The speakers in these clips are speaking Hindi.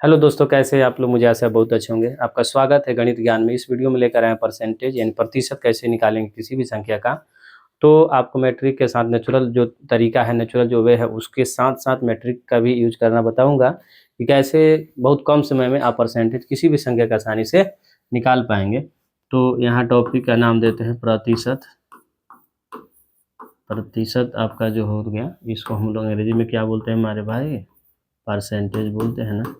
हेलो दोस्तों, कैसे हैं आप लोग। मुझे आशा है बहुत अच्छे होंगे। आपका स्वागत है गणित ज्ञान में। इस वीडियो में लेकर आए हैं परसेंटेज यानी प्रतिशत कैसे निकालेंगे किसी भी संख्या का। तो आपको मैट्रिक के साथ नेचुरल जो तरीका है, नेचुरल जो वे है, उसके साथ साथ मैट्रिक का भी यूज करना बताऊंगा कि कैसे बहुत कम समय में आप परसेंटेज किसी भी संख्या का आसानी से निकाल पाएंगे। तो यहाँ टॉपिक का नाम देते हैं प्रतिशत। प्रतिशत आपका जो हो गया, इसको हम लोग अंग्रेजी में क्या बोलते हैं हमारे भाई? परसेंटेज बोलते हैं ना,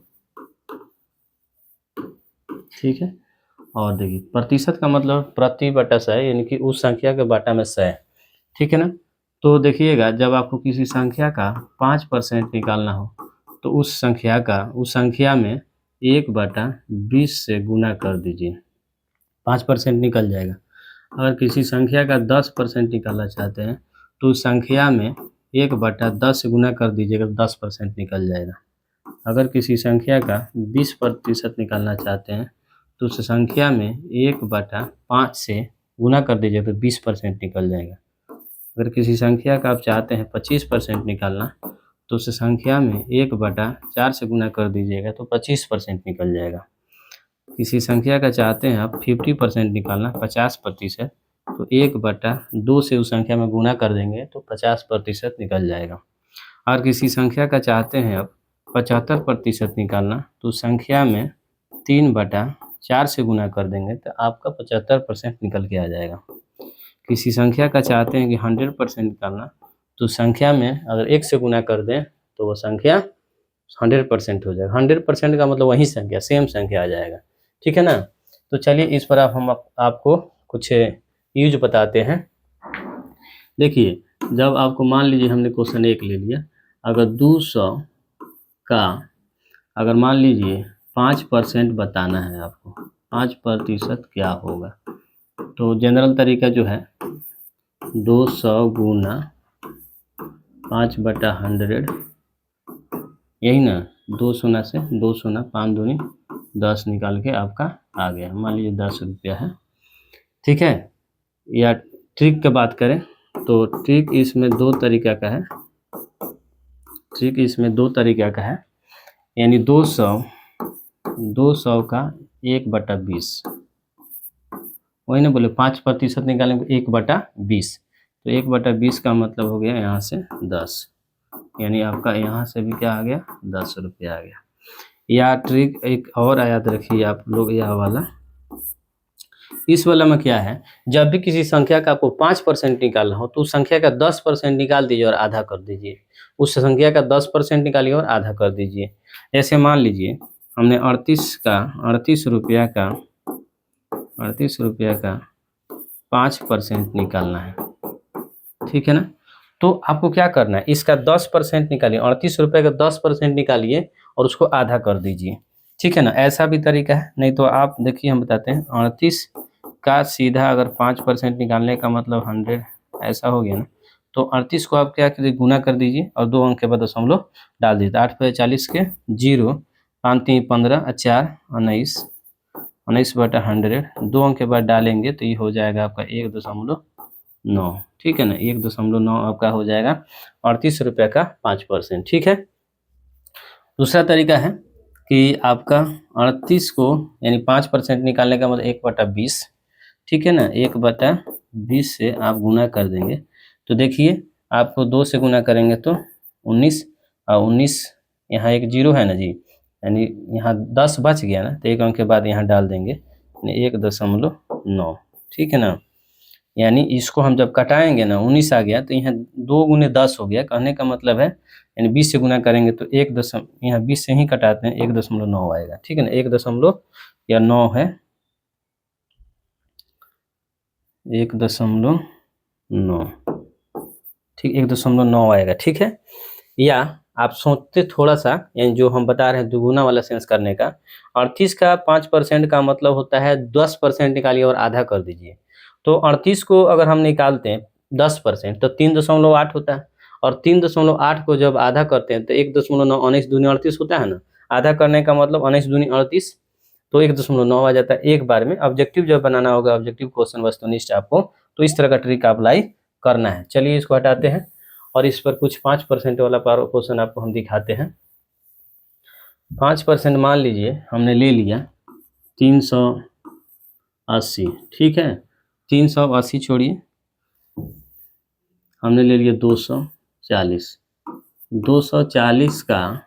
ठीक है। और देखिए, प्रतिशत का मतलब प्रति बटा सौ, यानी कि उस संख्या के बटा में 100, ठीक है ना। तो देखिएगा, जब आपको किसी संख्या का 5% निकालना हो तो उस संख्या में 1/20 से गुना कर दीजिए, 5% निकल जाएगा। अगर किसी संख्या का 10% निकालना चाहते हैं तो उस संख्या में 1/10 से गुना कर दीजिएगा, 10% निकल जाएगा। अगर किसी संख्या का 20% निकालना चाहते हैं तो उस संख्या में 1/5 से गुना कर दीजिए तो 20% निकल जाएगा। अगर किसी संख्या का आप चाहते हैं 25% निकालना तो उस संख्या में 1/4 से गुना कर दीजिएगा तो 25% निकल जाएगा। किसी संख्या का चाहते हैं आप 50% निकालना, 50%, तो 1/2 से उस संख्या में गुना कर देंगे तो 50% निकल जाएगा। और किसी संख्या का चाहते हैं आप 75% निकालना तो उस संख्या में 3/4 से गुना कर देंगे तो आपका 75% निकल के आ जाएगा। किसी संख्या का चाहते हैं कि 100% निकालना तो संख्या में अगर 1 से गुना कर दें तो वो संख्या 100% हो जाएगा। 100% का मतलब वही संख्या, सेम संख्या आ जाएगा, ठीक है ना। तो चलिए इस पर आपको कुछ यूज बताते हैं। देखिए, जब आपको मान लीजिए हमने क्वेश्चन 1 ले लिया, अगर 200 का अगर मान लीजिए 5% बताना है आपको, 5% क्या होगा, तो जनरल तरीका जो है 200 गुना 5/100, यही ना, 2 शून्य से 2 शून्य 5 दूनी 10 निकाल के आपका आ गया। मान लीजिए 10 रुपया है, ठीक है। या ट्रिक की बात करें तो ट्रिक इसमें दो तरीका का है। यानी 200 का 1/20, वही ना बोले 5% निकालेंगे 1/20, तो 1/20 का मतलब हो गया यहाँ से 10, यानी आपका यहाँ से भी क्या आ गया, 10 रुपया आ गया। या ट्रिक एक और याद रखिए आप लोग, यह वाला, इस वाला में क्या है, जब भी किसी संख्या का आपको 5% निकालना हो तो उस संख्या का 10% निकाल दीजिए और आधा कर दीजिए। उस संख्या का 10% निकालिए और आधा कर दीजिए। ऐसे मान लीजिए हमने 38 रुपया का 5% निकालना है, ठीक है ना। तो आपको क्या करना है, इसका 10% निकालिए, 38 रुपये का 10% निकालिए और उसको आधा कर दीजिए, ठीक है ना। ऐसा भी तरीका है, नहीं तो आप देखिए हम बताते हैं, 38 का सीधा अगर 5% निकालने का मतलब 100, ऐसा हो गया ना। तो 38 को आप क्या करिए, गुना कर दीजिए और 2 अंक के बाद दशमलव डाल दीजिए। 8 पे 40 के 0, 5 3 15 और 4 19, 19/100, 2 अंक के बाद डालेंगे तो ये हो जाएगा आपका 1.9, ठीक है ना। 1.9 आपका हो जाएगा 38 रुपये का 5%, ठीक है। दूसरा तरीका है कि आपका 38 को यानी 5% निकालने का मतलब 1/20, ठीक है ना। 1/20 से आप गुना कर देंगे तो देखिए आपको 2 से गुना करेंगे तो 19, और 19 यहाँ एक 0 है ना जी, यानी यहाँ 10 बच गया ना, तो 1 अंक के बाद यहाँ डाल देंगे 1.9, ठीक है ना। यानी इसको हम जब कटाएंगे ना, 19 आ गया तो यहाँ 2 गुने 10 हो गया, कहने का मतलब है यानी 20 से गुना करेंगे तो यहाँ 20 से ही कटाते हैं 1.9 आएगा, ठीक है ना। 1.9 है, 1.9, ठीक, 1.9 आएगा, ठीक है। या आप सोचते थोड़ा सा, यानी जो हम बता रहे हैं दुगुना वाला सेंस करने का, 38 का 5% का मतलब होता है 10% निकालिए और आधा कर दीजिए। तो 38 को अगर हम निकालते हैं 10% तो 3.8 होता है, और 3.8 को जब आधा करते हैं तो 1.9, 19 दूनी 38 होता है ना। आधा करने का मतलब 19 दूनी 38, तो 1.9 आ जाता है एक बार में। ऑब्जेक्टिव जब बनाना होगा, ऑब्जेक्टिव क्वेश्चन वस्तुनिष्ठ आपको, तो इस तरह का ट्रिक अप्लाई करना है। चलिए इसको हटाते हैं और इस पर कुछ 5% वाला क्वेश्चन आपको हम दिखाते हैं। 5% मान लीजिए हमने ले लिया 380, ठीक है। 380 छोड़िए, हमने ले लिया 240। 240 का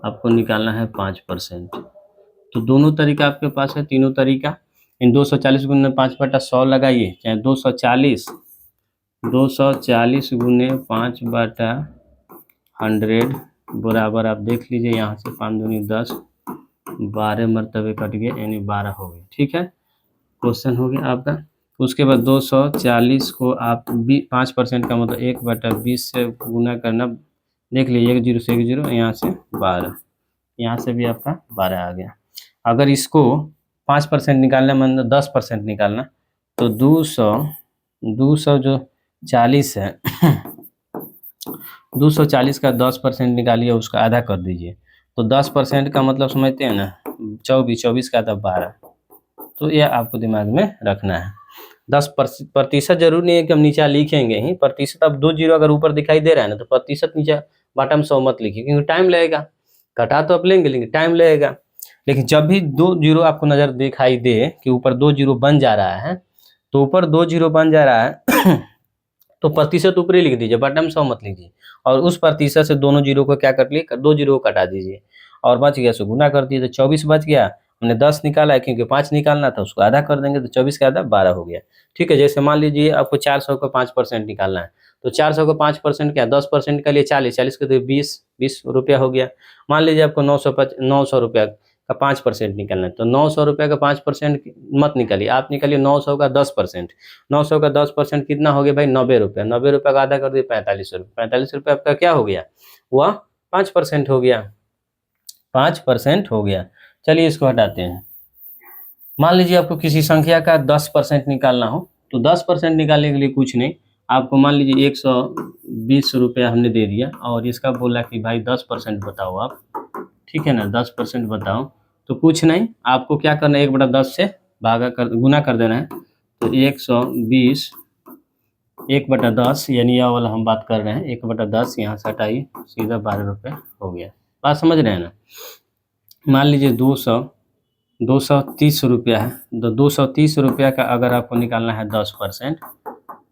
आपको निकालना है 5%। तो दोनों तरीका आपके पास है, तीनों तरीका। इन 240 गुने 5/100 लगाइए, चाहे 240 गुने 5/100 बराबर आप देख लीजिए, यहाँ से 5 दूनी 10, 12 मरतबे कट गए, यानी 12 हो गए, ठीक है। क्वेश्चन हो गया आपका। उसके बाद 240 को आप 5% का मतलब 1/20 से गुना करना, देख लीजिए 1 0 से 1 0, यहाँ से 12, यहाँ से भी आपका 12 आ गया। अगर इसको 5% निकालना मतलब 10% निकालना, तो 200 जो 40 है 240 का 10% निकालिए, उसका आधा कर दीजिए। तो 10% का मतलब समझते हैं ना, 24 का आधा 12। तो यह आपको दिमाग में रखना है। 10% जरूर नहीं है कि हम नीचे लिखेंगे ही प्रतिशत। अब 2 जीरो अगर ऊपर दिखाई दे रहा है ना, तो प्रतिशत नीचे बॉटम 100 मत लिखिए, क्योंकि टाइम लगेगा। घटा तो आप लेंगे लेकिन टाइम लगेगा। लेकिन जब भी 2 जीरो आपको नजर दिखाई दे कि ऊपर 2 जीरो बन जा रहा है, तो ऊपर 2 जीरो बन जा रहा है तो प्रतिशत ऊपर ही लिख दीजिए, बॉटम 100 मत लीजिए। और उस प्रतिशत से दोनों जीरो को क्या कर लिए, 2 जीरो को कटा दीजिए और बच गया सो गुना कर दीजिए। तो 24 बच गया। हमने 10 निकाला है क्योंकि 5 निकालना था, उसको आधा कर देंगे, तो 24 का आधा 12 हो गया, ठीक है। जैसे मान लीजिए आपको 400 का 5% निकालना है, तो 400 का 5% क्या, 10% का लिए 40, 40 के तो 20 रुपया हो गया। मान लीजिए आपको 900 रुपया का 5% निकालना है, तो 900 रुपया का 5% मत निकालिए, आप निकालिए 900 का 10%। 900 का 10% कितना हो गया भाई, 90 रुपया। 90 रुपया का आधा कर दिए 45 रुपये। 45 रुपये आपका क्या हो गया, वह 5% हो गया, 5% हो गया। चलिए इसको हटाते हैं। मान लीजिए आपको किसी संख्या का 10% निकालना हो, तो 10% निकालने के लिए कुछ नहीं, आपको मान लीजिए 120 रुपया हमने दे दिया और इसका बोला कि भाई 10% बताओ आप, ठीक है ना, 10% बताओ। तो कुछ नहीं, आपको क्या करना है, 1/10 से गुना कर देना है। तो 120 1/10, यानी यह वाला हम बात कर रहे हैं, 1/10 यहाँ से हटाइए, सीधा 12 रुपये हो गया। बात समझ रहे हैं ना। मान लीजिए 230 रुपया है, तो 230 रुपया का अगर आपको निकालना है 10%,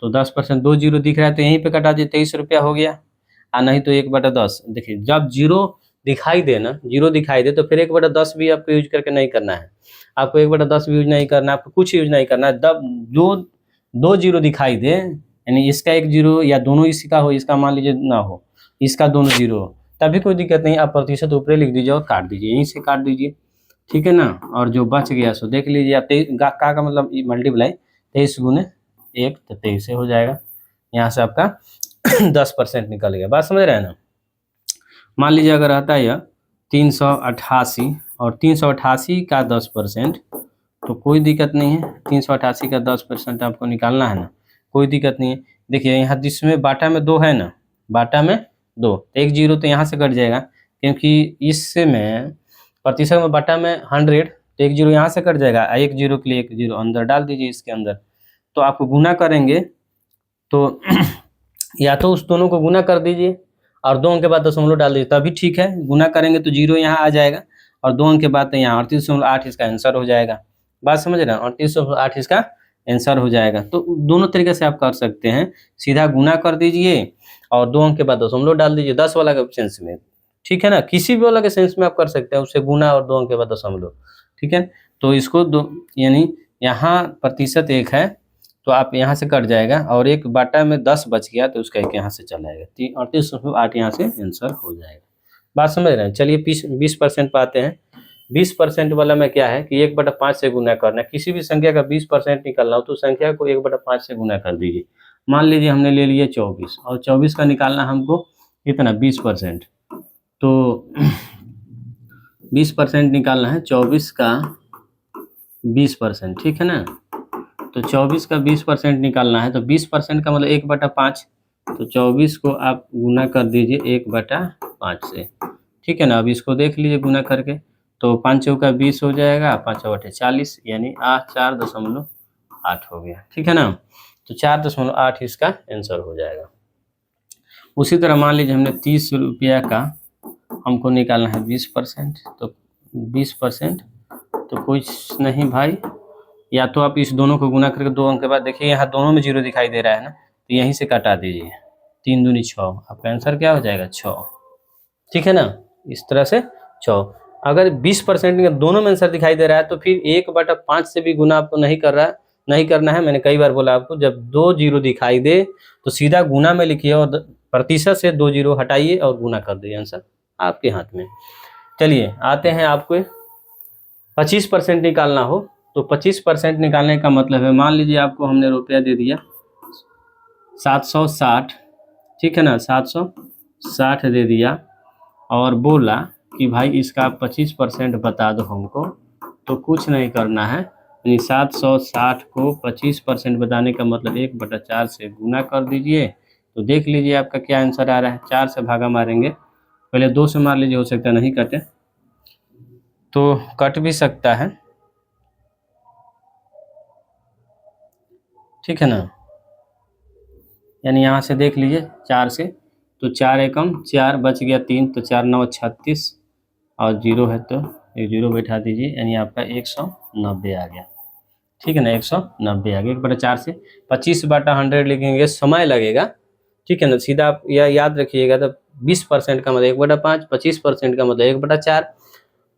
तो 10% 2 जीरो दिख रहा है तो यहीं पे कटा दीजिए, 23 रुपया हो गया। और नहीं तो 1/10, देखिए जब जीरो दिखाई दे ना, जीरो दिखाई दे, तो फिर 1/10 भी आपको यूज करके नहीं करना है। आपको 1/10 भी यूज नहीं करना है, आपको कुछ यूज नहीं करना है। जब जो 2 जीरो दिखाई दे, यानी इसका 1 जीरो या दोनों इसी का हो, इसका मान लीजिए ना हो, इसका दोनों जीरो हो, तभी कोई दिक्कत नहीं, आप प्रतिशत ऊपर लिख दीजिए और काट दीजिए, यहीं से काट दीजिए, ठीक है ना। और जो बच गया सो देख लीजिए आप, का मतलब मल्टीप्लाई 23 गुने 1, तो 23 से हो जाएगा। यहाँ से आपका 10% निकल गया। बात समझ रहे हैं ना। मान लीजिए अगर आता है 388 और 388 का 10%, तो कोई दिक्कत नहीं है, 388 का 10% आपको निकालना है ना, कोई दिक्कत नहीं है। देखिए यहाँ जिसमें बाटा में 2 है ना, बाटा में 2, 1 जीरो तो यहाँ से कट जाएगा, क्योंकि इसमें प्रतिशत में बाटा में 100, तो 1 जीरो यहाँ से कट जाएगा, 1 जीरो के लिए 1 जीरो अंदर डाल दीजिए इसके अंदर। तो आपको गुना करेंगे तो या तो उस दोनों को गुना कर दीजिए और 2 अंक के बाद दशमलव डाल दीजिए, तभी ठीक है। गुना करेंगे तो जीरो यहाँ आ जाएगा और 2 अंक के बाद यहाँ 38.8 इसका आंसर हो जाएगा। बात समझ रहे हैं, 38.8 इसका आंसर हो जाएगा। तो दोनों तरीके से आप कर सकते हैं, सीधा गुना कर दीजिए और 2 अंक के बाद दशमलव डाल दीजिए, 10 वाला के सेंस में, ठीक है ना। किसी भी वाला के सेंस में आप कर सकते हैं, उससे गुना और 2 अंक के बाद दशमलव, ठीक है। तो इसको दो, यानी यहाँ प्रतिशत 1 है तो आप यहाँ से कट जाएगा और 1 बाटा में 10 बच गया, तो उसका 1 यहाँ से चला जाएगा, 38.8 यहाँ से आंसर हो जाएगा। बात समझ रहे हैं। चलिए 20% पाते हैं। 20% वाला में क्या है कि 1/5 से गुना करना है। किसी भी संख्या का 20% निकालना हो तो संख्या को 1/5 से गुना कर दीजिए। मान लीजिए हमने ले लिया 24 और 24 का निकालना हमको कितना, 20%। तो 20% निकालना है, 24 का 20%, ठीक है ना। तो 24 का 20% निकालना है, तो 20% का मतलब 1/5, तो 24 को आप गुना कर दीजिए 1/5 से, ठीक है ना। अब इसको देख लीजिए गुना करके, तो 5 चौका 20 हो जाएगा, 5 बटे 40, यानी 4.8 हो गया, ठीक है ना। तो 4.8 इसका आंसर हो जाएगा। उसी तरह मान लीजिए हमने 30 रुपया का हमको निकालना है 20%, तो 20%, तो कुछ नहीं भाई, या तो आप इस दोनों को गुना करके 2 अंक के बाद देखिए यहाँ दोनों में 0 दिखाई दे रहा है ना, तो यहीं से काटा दीजिए, 3 दूनी 6, आपका आंसर क्या हो जाएगा 6। ठीक है ना, इस तरह से 6। अगर 20% का दोनों में आंसर दिखाई दे रहा है तो फिर 1/5 से भी गुना आपको नहीं करना है। मैंने कई बार बोला आपको, जब 2 0 दिखाई दे तो सीधा गुना में लिखिए और प्रतिशत से 2 0 हटाइए और गुना कर दीजिए, आंसर आपके हाथ में। चलिए आते हैं, आपको 25% निकालना हो तो 25% निकालने का मतलब है, मान लीजिए आपको हमने रुपया दे दिया 760, ठीक है ना, 760 दे दिया और बोला कि भाई इसका 25% बता दो हमको, तो कुछ नहीं करना है, यानी 760 को 25% बताने का मतलब 1/4 से गुना कर दीजिए, तो देख लीजिए आपका क्या आंसर आ रहा है। 4 से भागा मारेंगे, पहले 2 से मार लीजिए, हो सकता है नहीं कटे, तो कट भी सकता है, ठीक है ना, यानी यहाँ से देख लीजिए 4 से, तो 4 एकम 4 बच गया 3, तो 4 9 36 और 0 है तो एक 0 बैठा दीजिए, यानी आपका 190 आ गया। ठीक है ना, 190 आ गया। 1/4 से 25/100 लिखेंगे, समय लगेगा, ठीक है ना, सीधा आप यह याद रखिएगा। तो 20% का मतलब 1/5, 25% का मतलब 1/4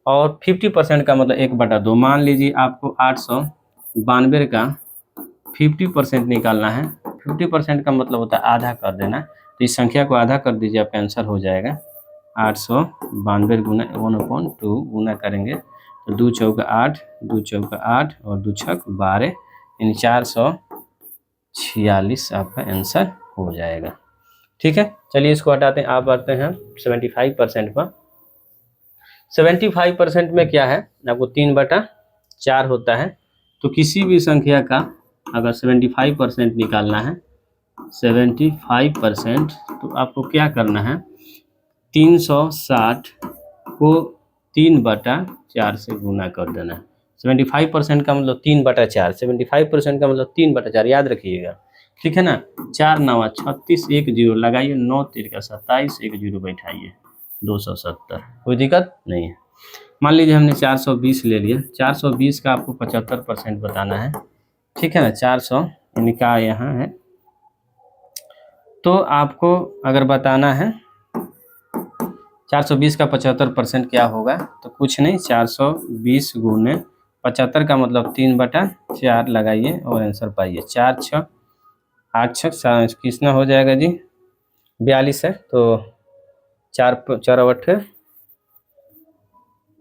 और 50% का मतलब 1/2। मान लीजिए आपको 892 का 50% निकालना है। 50% का मतलब होता है आधा कर देना, तो इस संख्या को आधा कर दीजिए, आपका आंसर हो जाएगा 892 गुना 1/2 गुना करेंगे तो 2 चौका 8, 2 चौका 8 और 2 छक 12, यानी 446 आपका आंसर हो जाएगा। ठीक है, चलिए इसको हटाते हैं। आप आते हैं 75% पर। 75% में क्या है, आपको 3/4 होता है, तो किसी भी संख्या का अगर 75% निकालना है, 75%, तो आपको क्या करना है, 360 को 3/4 से गुना कर देना है। 75% का मतलब 3/4, 75% का मतलब 3/4, याद रखिएगा, ठीक है ना। 4 9 36, 1 0 लगाइए, 9 3 27, 1 0 बैठाइए, 270, कोई दिक्कत नहीं है। मान लीजिए हमने 420 ले लिया, 420 का आपको 75% बताना है, ठीक है ना। 400 यानी का यहाँ है, तो आपको अगर बताना है 420 का 75% क्या होगा, तो कुछ नहीं, 420 गुने 75 का मतलब 3/4 लगाइए और आंसर पाइए। 4 6 8 6 कितना हो जाएगा जी, 42 है, तो 4 4 8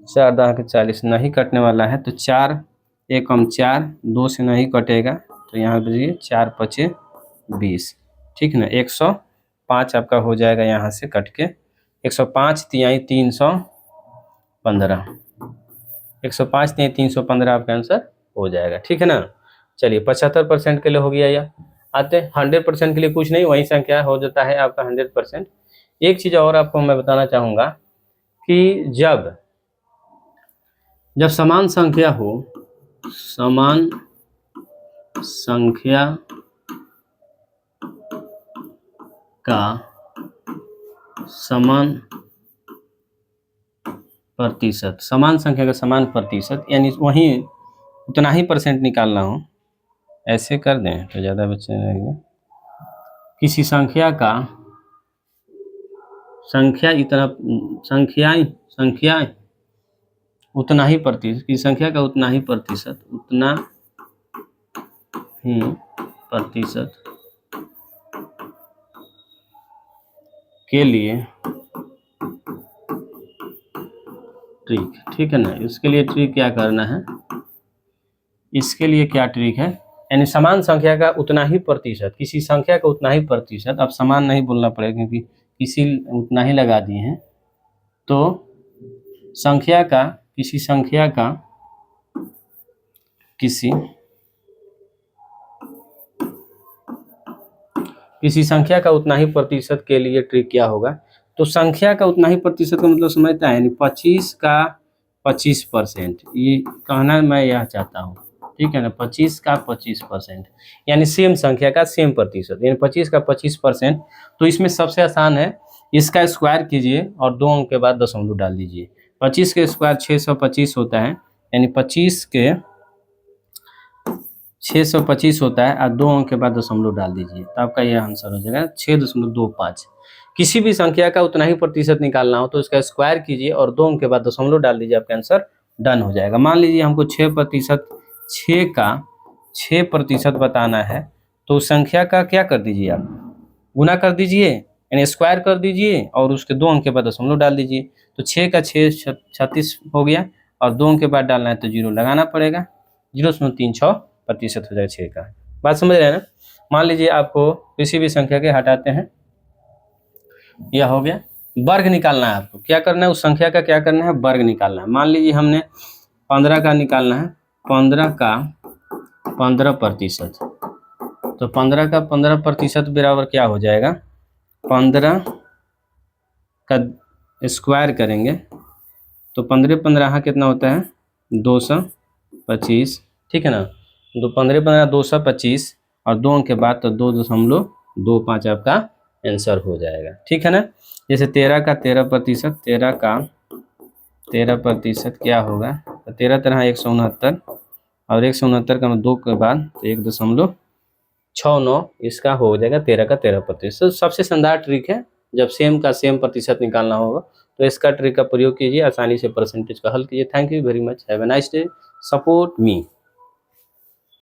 4 10 40 नहीं कटने वाला है, तो 4 एकम 4, 2 से नहीं कटेगा, तो यहाँ दीजिए 4 5 20, ठीक है ना। 105 आपका हो जाएगा यहाँ से कट के, 105 तिहाई 315, 105 तिहाई 315 आपका आंसर हो जाएगा, ठीक है ना। चलिए 75% के लिए हो गया। या आते हैं 100% के लिए, कुछ नहीं, वही संख्या हो जाता है आपका 100%। एक चीज़ और आपको मैं बताना चाहूँगा कि जब समान संख्या हो, समान संख्या का समान प्रतिशत, समान संख्या का समान प्रतिशत, यानी वहीं उतना ही परसेंट निकालना हो, ऐसे कर दें तो ज़्यादा बच्चे रहेंगे। किसी संख्या का संख्या उतना ही प्रतिशत, की संख्या का उतना ही प्रतिशत के लिए ट्रिक, ठीक है ना। इसके लिए ट्रिक क्या करना है, इसके लिए क्या ट्रिक है, यानी समान संख्या का उतना ही प्रतिशत, किसी संख्या का उतना ही प्रतिशत, अब समान नहीं बोलना पड़ेगा क्योंकि किसी उतना ही लगा दिए हैं, तो किसी संख्या का उतना ही प्रतिशत के लिए ट्रिक क्या होगा, तो संख्या का उतना ही प्रतिशत का मतलब समझता है, यानी 25 का 25%, ये कहना मैं यह चाहता हूँ, ठीक है ना। 25 का 25%, यानी सेम संख्या का सेम प्रतिशत, यानी 25 का 25%। तो इसमें सबसे आसान है, इसका स्क्वायर कीजिए और 2 अंक के बाद दशमलव डाल दीजिए। 25 के स्क्वायर 625 होता है, यानी 25 के 625 होता है और 2 अंक के बाद दशमलव डाल दीजिए, तो आपका यह आंसर हो जाएगा 6.25। किसी भी संख्या का उतना ही प्रतिशत निकालना हो तो इसका स्क्वायर कीजिए और 2 अंक के बाद दशमलव डाल दीजिए, आपका आंसर डन हो जाएगा। मान लीजिए हमको 6% 6 का 6% बताना है, तो उस संख्या का क्या कर दीजिए, आप गुना कर दीजिए, यानी स्क्वायर कर दीजिए और उसके 2 अंक के बाद दशमलव डाल दीजिए। तो 6 का 6 36 हो गया और 2 अंक के बाद डालना है तो 0 लगाना पड़ेगा, 0.36% हो जाएगा 6 का। बात समझ रहे हैं ना। मान लीजिए आपको किसी भी संख्या के हटाते हैं, यह हो गया। वर्ग निकालना है आपको, क्या करना है, उस संख्या का क्या करना है, वर्ग निकालना है। मान लीजिए हमने 15 का निकालना है, 15 का 15%, तो 15 का 15% बराबर क्या हो जाएगा, 15 का स्क्वायर करेंगे तो 15 कितना होता है, 225, ठीक है ना। तो 15 225 और 2 अंक के बाद तो 2.25 आपका आंसर हो जाएगा, ठीक है ना। जैसे 13 का 13%, 13 का 13% क्या होगा, तो 13 तरह 169 और 169 का 2 के बाद तो 1.69 इसका हो जाएगा 13 का 13%। सबसे शानदार ट्रिक है, जब सेम का सेम प्रतिशत निकालना होगा तो इसका ट्रिक का प्रयोग कीजिए, आसानी से परसेंटेज का हल कीजिए। Thank you very much, have a nice day, support me.